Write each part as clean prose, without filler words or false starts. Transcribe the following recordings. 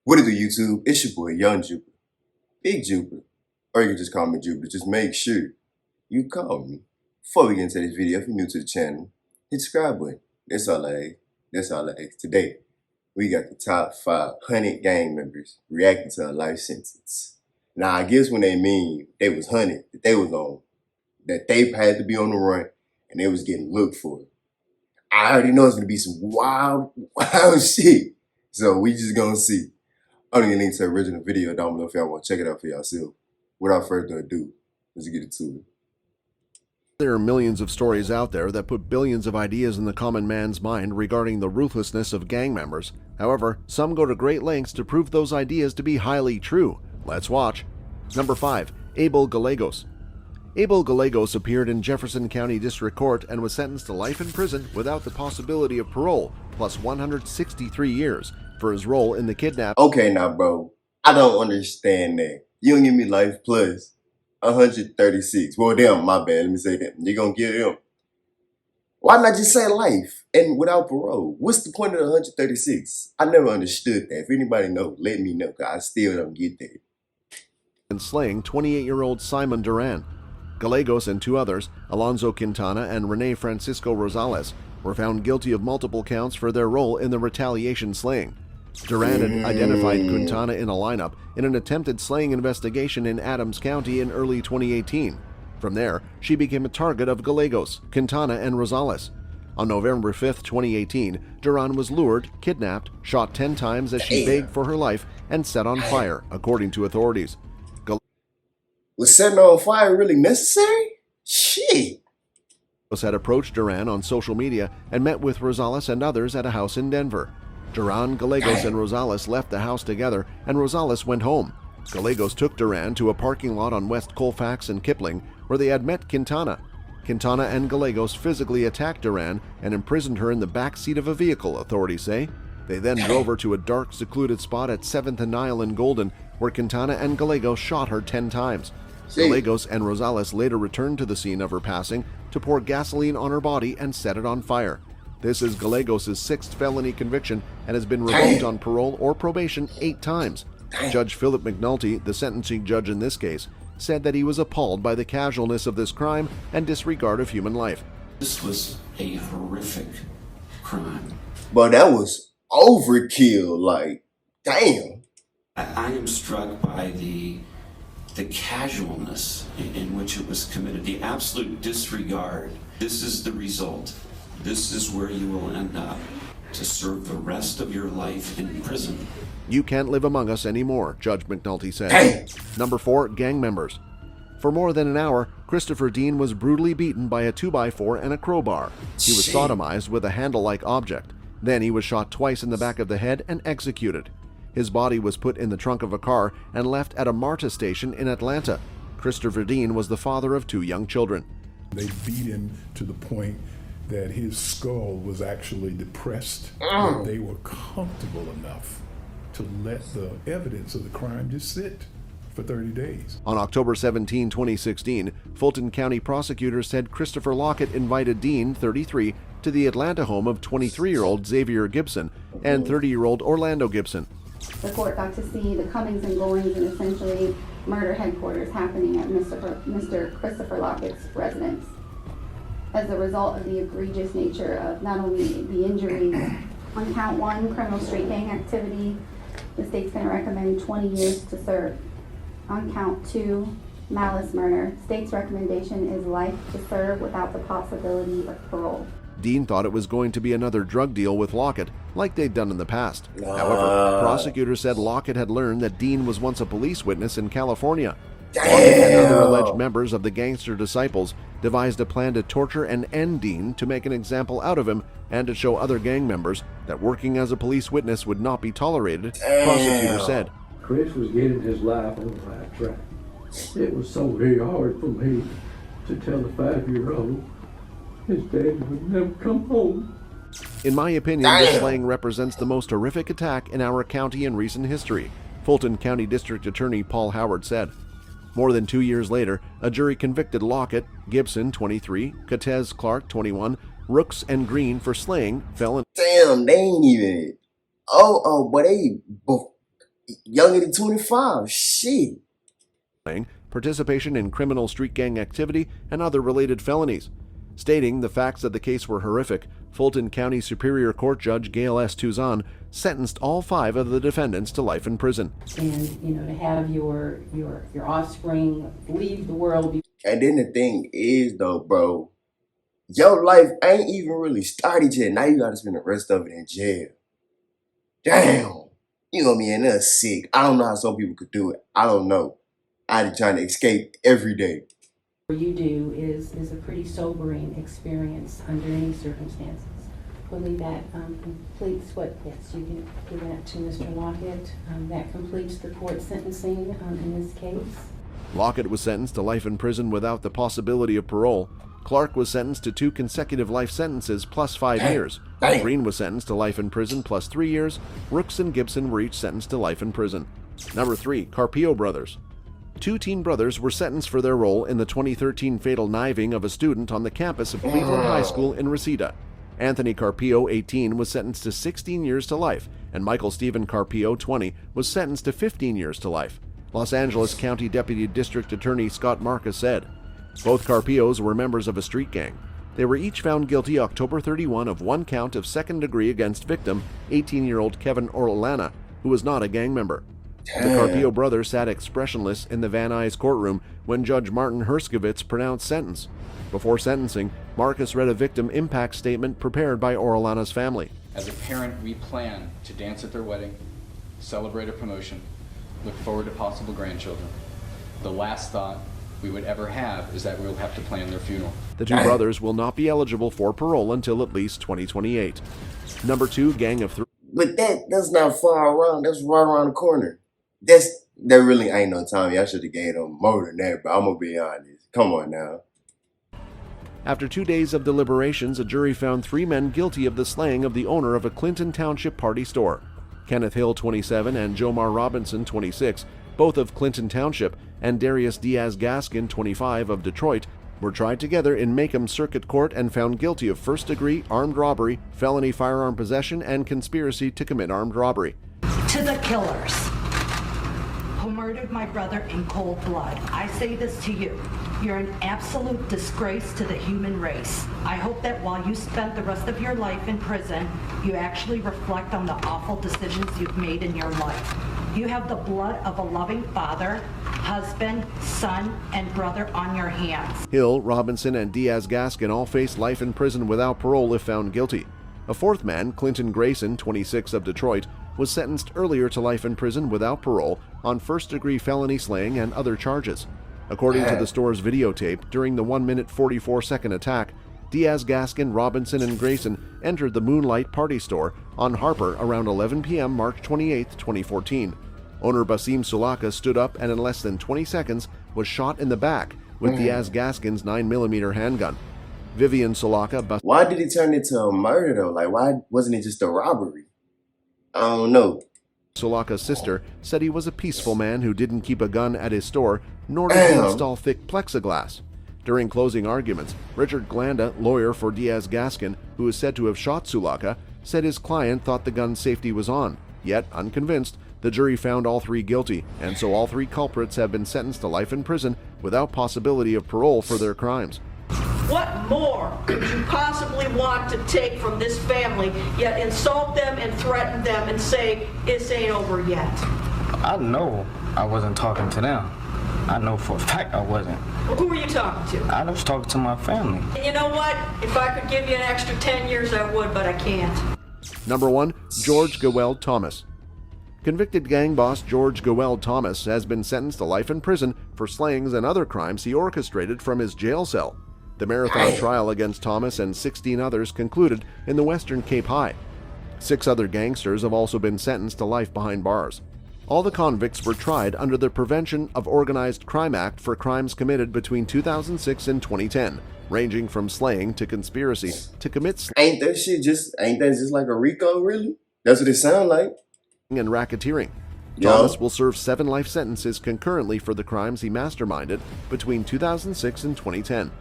What it do, YouTube? It's your boy, Young Jupiter, Big Jupiter, or you can just call me Jupiter. Just make sure you call me. Before we get into this video, if you're new to the channel, hit the subscribe button. That's all I ask. That's all I ask. Today, we got the top 500 gang members reacting to a life sentence. Now, I guess when they mean they was hunted, that they was on, that they had to be on the run, and they was getting looked for. I already know it's gonna be some wild shit. So we just gonna see. I'm gonna link to the original video down below if y'all want to check it out for yourself. Without further ado, let's get into it. There are millions of stories out there that put billions of ideas in the common man's mind regarding the ruthlessness of gang members. However, some go to great lengths to prove those ideas to be highly true. Let's watch. Number 5. Abel Gallegos. Abel Gallegos appeared in Jefferson County District Court and was sentenced to life in prison without the possibility of parole, plus 163 years, for his role in the kidnapping. Okay, now, bro, I don't understand that. You don't give me life plus 136. Well, damn, my bad. Let me say that. You're gonna give him. Why not just say life and without parole? What's the point of the 136? I never understood that. If anybody knows, let me know, because I still don't get that. And slaying 28-year-old Simon Duran. Gallegos and two others, Alonzo Quintana and Rene Francisco Rosales, were found guilty of multiple counts for their role in the retaliation slaying. Duran had identified Quintana in a lineup in an attempted slaying investigation in Adams County in early 2018. From there, she became a target of Gallegos, Quintana, and Rosales. On November 5, 2018, Duran was lured, kidnapped, shot 10 times as she begged for her life, and set on fire, according to authorities. Was setting on fire really necessary? Shit. Gallegos had approached Duran on social media and met with Rosales and others at a house in Denver. Duran, Gallegos, and Rosales left the house together, and Rosales went home. Gallegos took Duran to a parking lot on West Colfax and Kipling, where they had met Quintana. Quintana and Gallegos physically attacked Duran and imprisoned her in the back seat of a vehicle, authorities say. They then drove her to a dark, secluded spot at 7th and Nile in Golden, where Quintana and Gallegos shot her 10 times. Gallegos and Rosales later returned to the scene of her passing to pour gasoline on her body and set it on fire. This is Gallegos' 6th felony conviction and has been revoked on parole or probation 8 times. Judge Philip McNulty, the sentencing judge in this case, said that he was appalled by the casualness of this crime and disregard of human life. This was a horrific crime. But that was overkill, like, damn. I am struck by the casualness in which it was committed, the absolute disregard. This is the result. This is where you will end up, to serve the rest of your life in prison. You can't live among us anymore, Judge McNulty said. Hey. Number 4, gang members. For more than an hour, Christopher Dean was brutally beaten by a 2x4 and a crowbar. He was sodomized with a handle-like object. Then he was shot twice in the back of the head and executed. His body was put in the trunk of a car and left at a MARTA station in Atlanta. Christopher Dean was the father of 2 young children. They beat him to the point that his skull was actually depressed. But they were comfortable enough to let the evidence of the crime just sit for 30 days. On October 17, 2016, Fulton County prosecutors said Christopher Lockett invited Dean, 33, to the Atlanta home of 23-year-old Xavier Gibson and 30-year-old Orlando Gibson. The court got to see the comings and goings and essentially murder headquarters happening at Mr. Christopher Lockett's residence. As a result of the egregious nature of not only the injuries, on count 1, criminal street gang activity, the state's going to recommend 20 years to serve. On count 2, malice murder, state's recommendation is life to serve without the possibility of parole. Dean thought it was going to be another drug deal with Lockett, like they'd done in the past. However, prosecutors said Lockett had learned that Dean was once a police witness in California. Lockett and other alleged members of the Gangster Disciples devised a plan to torture and end Dean to make an example out of him and to show other gang members that working as a police witness would not be tolerated, prosecutors said. Chris was getting his life on the right track. It was so very hard for me to tell a 5-year-old his daddy would never come home. In my opinion, this slaying represents the most horrific attack in our county in recent history, Fulton County District Attorney Paul Howard said. More than 2 years later, a jury convicted Lockett, Gibson, 23, Cortez Clark, 21, Rooks, and Green for slaying felon. Damn, they ain't even. But younger than 25. Shit. Participation in criminal street gang activity, and other related felonies. Stating the facts of the case were horrific, Fulton County Superior Court Judge Gail S. Tuzan sentenced all 5 of the defendants to life in prison. And to have your offspring leave the world. And then the thing is though, bro, your life ain't even really started yet. Now you gotta spend the rest of it in jail. Damn. You gonna be in there sick. I don't know how some people could do it. I don't know. I'm trying to escape every day. What you do is a pretty sobering experience under any circumstances. I believe that completes what, yes, you can give that to Mr. Lockett. That completes the court sentencing in this case. Lockett was sentenced to life in prison without the possibility of parole. Clark was sentenced to 2 consecutive life sentences plus 5 years. Green was sentenced to life in prison plus 3 years. Rooks and Gibson were each sentenced to life in prison. Number 3, Carpio brothers. 2 teen brothers were sentenced for their role in the 2013 fatal knifing of a student on the campus of Cleveland High School in Reseda. Anthony Carpio, 18, was sentenced to 16 years to life, and Michael Stephen Carpio, 20, was sentenced to 15 years to life. Los Angeles County Deputy District Attorney Scott Marcus said. Both Carpios were members of a street gang. They were each found guilty October 31 of 1 count of second degree against victim, 18-year-old Kevin Orellana, who was not a gang member. The Carpio brothers sat expressionless in the Van Nuys courtroom when Judge Martin Herskovitz pronounced sentence. Before sentencing, Marcus read a victim impact statement prepared by Orellana's family. As a parent, we plan to dance at their wedding, celebrate a promotion, look forward to possible grandchildren. The last thought we would ever have is that we will have to plan their funeral. The 2 brothers will not be eligible for parole until at least 2028. Number 2, Gang of 3. But that's not far around. That's right around the corner. There really ain't no time. I should have gave them more than that, but I'm gonna be honest. Come on now. After 2 days of deliberations, a jury found 3 men guilty of the slaying of the owner of a Clinton Township party store. Kenneth Hill, 27, and Jomar Robinson, 26, both of Clinton Township, and Darius Diaz Gaskin, 25, of Detroit, were tried together in Macomb Circuit Court and found guilty of first-degree armed robbery, felony firearm possession, and conspiracy to commit armed robbery. To the killers who murdered my brother in cold blood, I say this to you. You're an absolute disgrace to the human race. I hope that while you spent the rest of your life in prison, you actually reflect on the awful decisions you've made in your life. You have the blood of a loving father, husband, son, and brother on your hands. Hill, Robinson, and Diaz Gaskin all face life in prison without parole if found guilty. A 4th man, Clinton Grayson, 26, of Detroit, was sentenced earlier to life in prison without parole on first-degree felony slaying and other charges. According to the store's videotape, during the 1-minute 44-second attack, Diaz, Gaskin, Robinson, and Grayson entered the Moonlight Party Store on Harper around 11 p.m. March 28, 2014. Owner Basim Sulaka stood up and in less than 20 seconds was shot in the back with Diaz Gaskin's 9mm handgun. Vivian Sulaka... Why did it turn into a murder though? Like, why wasn't it just a robbery? I don't know. Sulaka's sister said he was a peaceful man who didn't keep a gun at his store, nor did he install thick plexiglass. During closing arguments, Richard Glanda, lawyer for Diaz Gaskin, who is said to have shot Sulaka, said his client thought the gun's safety was on. Yet, unconvinced, the jury found all 3 guilty, and so all 3 culprits have been sentenced to life in prison without possibility of parole for their crimes. What more could you possibly want to take from this family, yet insult them and threaten them and say, this ain't over yet? I know I wasn't talking to them. I know for a fact I wasn't. Well, who were you talking to? I was talking to my family. And you know what? If I could give you an extra 10 years, I would, but I can't. Number 1, George Goweld Thomas. Convicted gang boss George Goweld Thomas has been sentenced to life in prison for slayings and other crimes he orchestrated from his jail cell. The marathon trial against Thomas and 16 others concluded in the Western Cape High. 6 other gangsters have also been sentenced to life behind bars. All the convicts were tried under the Prevention of Organized Crime Act for crimes committed between 2006 and 2010, ranging from slaying to conspiracy to commit Ain't that just like a RICO, really? That's what it sounds like. And racketeering. Yo. Thomas will serve 7 life sentences concurrently for the crimes he masterminded between 2006 and 2010.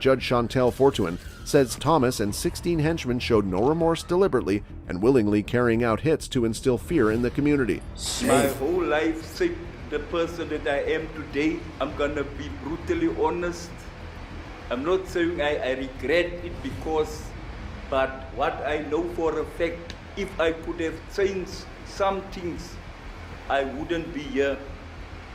Judge Chantel Fortuin says Thomas and 16 henchmen showed no remorse deliberately and willingly carrying out hits to instill fear in the community. My whole life shaped the person that I am today. I'm gonna be brutally honest. I'm not saying I regret it but what I know for a fact, if I could have changed some things, I wouldn't be here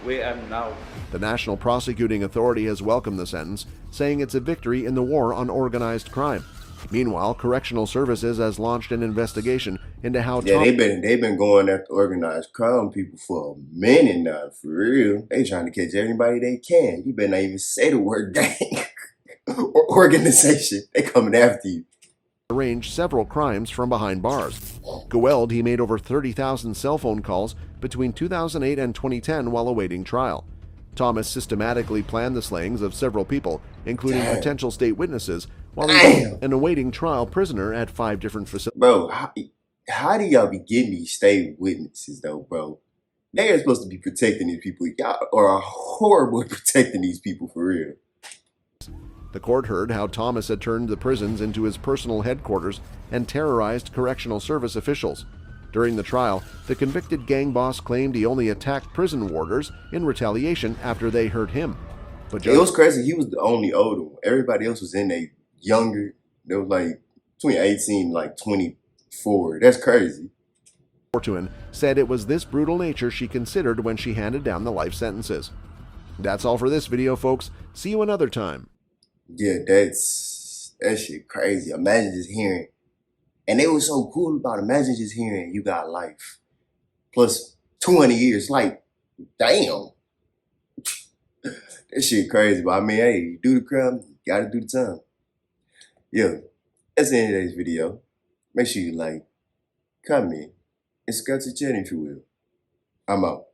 where I'm now. The National Prosecuting Authority has welcomed the sentence, saying it's a victory in the war on organized crime. Meanwhile, Correctional Services has launched an investigation into how they've been going after organized crime people for a minute now, for real. They trying to catch everybody they can. You better not even say the word gang or organization. They coming after you. Arranged several crimes from behind bars. Goeld, he made over 30,000 cell phone calls between 2008 and 2010 while awaiting trial. Thomas systematically planned the slayings of several people, including potential state witnesses, while he was an awaiting trial prisoner at 5 different facilities. Bro, how do y'all be getting these state witnesses though, bro? They are supposed to be protecting these people. Y'all are horrible at protecting these people for real. The court heard how Thomas had turned the prisons into his personal headquarters and terrorized correctional service officials. During the trial, the convicted gang boss claimed he only attacked prison warders in retaliation after they hurt him. But it was crazy. He was the only older one. Everybody else was in a younger. They was like between 18 and like 24. That's crazy. Fortuin said it was this brutal nature she considered when she handed down the life sentences. That's all for this video, folks. See you another time. Yeah, that shit crazy. Imagine just hearing, and they were so cool about it. Imagine just hearing you got life plus 20 years. Like, damn, that shit crazy. But I mean, hey, you do the crime, you gotta do the time. Yeah, that's the end of today's video. Make sure you like, comment, and subscribe to the channel if you will. I'm out.